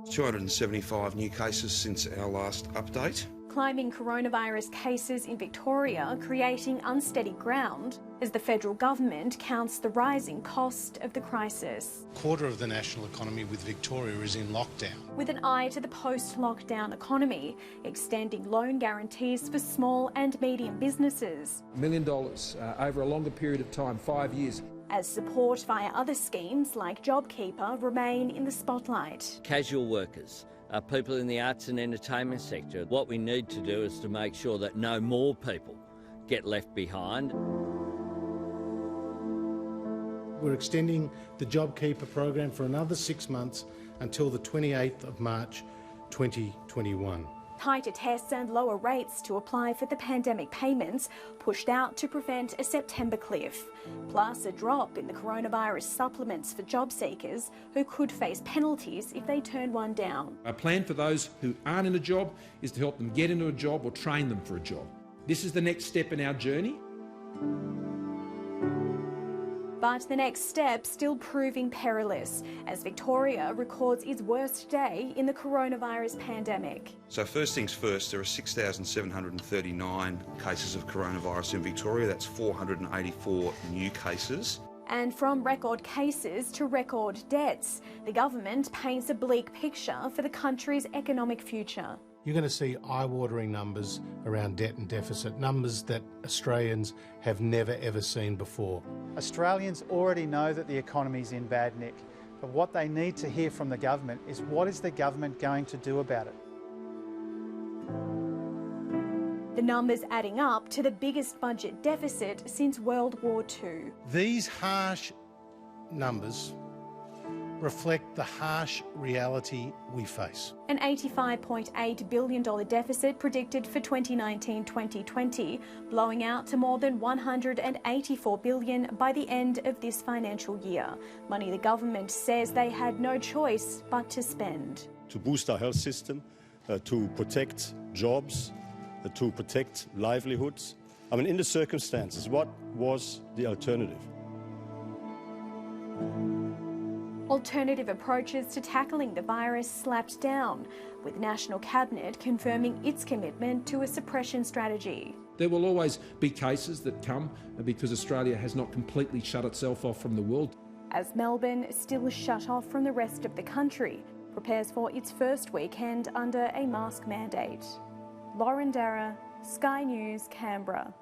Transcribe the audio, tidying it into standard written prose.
275 new cases since our last update. Climbing coronavirus cases in Victoria, creating unsteady ground as the federal government counts the rising cost of the crisis. A quarter of the national economy with Victoria is in lockdown. With an eye to the post-lockdown economy, extending loan guarantees for small and medium businesses. $1 million over a longer period of time, 5 years. As support via other schemes like JobKeeper remain in the spotlight. Casual workers, people in the arts and entertainment sector. What we need to do is to make sure that no more people get left behind. We're extending the JobKeeper program for another 6 months until the 28th of March 2021. Tighter tests and lower rates to apply for the pandemic payments pushed out to prevent a September cliff. Plus a drop in the coronavirus supplements for job seekers who could face penalties if they turn one down. Our plan for those who aren't in a job is to help them get into a job or train them for a job. This is the next step in our journey. But the next step still proving perilous as Victoria records its worst day in the coronavirus pandemic. So first things first, there are 6,739 cases of coronavirus in Victoria. That's 484 new cases. And from record cases to record deaths, the government paints a bleak picture for the country's economic future. You're going to see eye-watering numbers around debt and deficit, numbers that Australians have never ever seen before. Australians already know that the economy's in bad nick, but what they need to hear from the government is what is the government going to do about it? The numbers adding up to the biggest budget deficit since World War II. These harsh numbers reflect the harsh reality we face. An $85.8 billion deficit predicted for 2019-2020, blowing out to more than $184 billion by the end of this financial year. Money the government says they had no choice but to spend. To boost our health system, to protect jobs, to protect livelihoods. I mean, in the circumstances, what was the alternative? Alternative approaches to tackling the virus slapped down, with National Cabinet confirming its commitment to a suppression strategy. There will always be cases that come because Australia has not completely shut itself off from the world. As Melbourne, still shut off from the rest of the country, prepares for its first weekend under a mask mandate. Lauren Darragh, Sky News, Canberra.